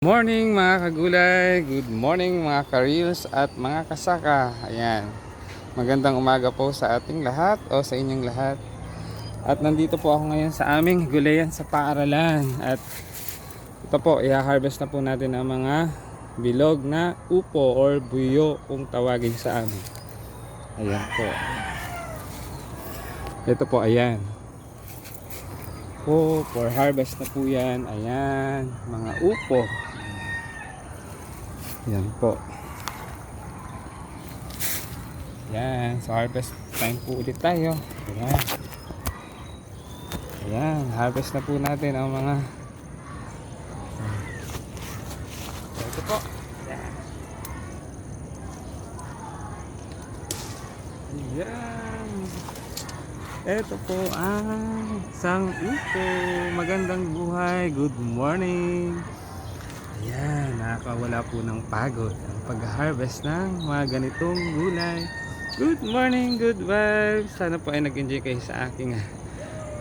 Morning mga kagulay, good morning mga ka-reels at mga kasaka. Ayan, magandang umaga po sa ating lahat o sa inyong lahat. At nandito po ako ngayon sa aming gulayan sa paaralan. At ito po, i-harvest na po natin ang mga bilog na upo or buyo kung tawagin sa amin. Ayan po. Ito po, ayan. Po, for harvest na po yan. Ayan, mga upo. Yan po. Yan, so harvest time po ulit tayo. Ayan. Ayan, harvest na po natin ang mga ito po. Ayan. Ayan. Ito po ang isang upo. Magandang buhay. Good morning. Ayan, nakakawala po ng pagod ang pag-harvest ng mga ganitong gulay. Good morning, good vibes. Sana po ay nag-enjoy kayo sa aking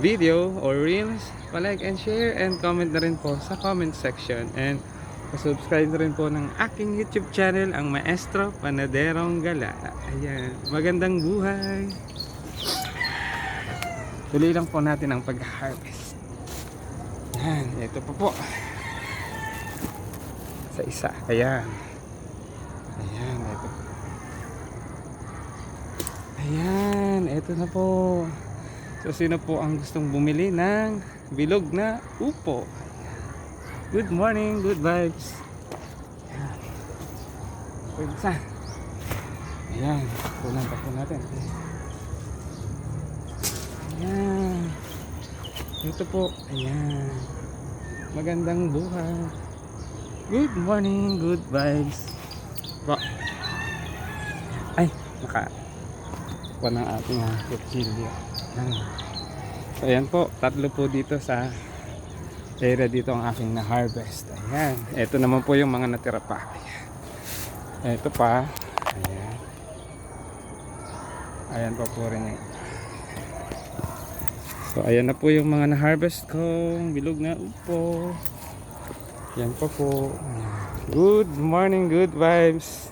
video or reels. Pa-like and share and comment na rin po sa comment section. And pa-subscribe na rin po ng aking YouTube channel, ang Maestro Panaderong Gala. Ayan, magandang buhay. Tuloy lang po natin ang pag-harvest. Ayan, ito po. Isa. Ayan. Ayan, ito. Ayan, ito na po. So sino po ang gustong bumili ng bilog na upo? Good morning, good vibes. Ayan. Pwede. Ayan, punan pa po natin. Ayan. Ito po. Ayan. Magandang buhay. Good morning, good vibes. Ay, nakakuha ng ating kutsilyo. So ayan po, tatlo po dito sa area dito ang aking na-harvest. Ayan, ito naman po yung mga natira pa. Ayan. Ito pa. Ayan. Ayan po rin yung. So ayan na po yung mga na-harvest kong bilog na upo. Yan po. Good morning, good vibes.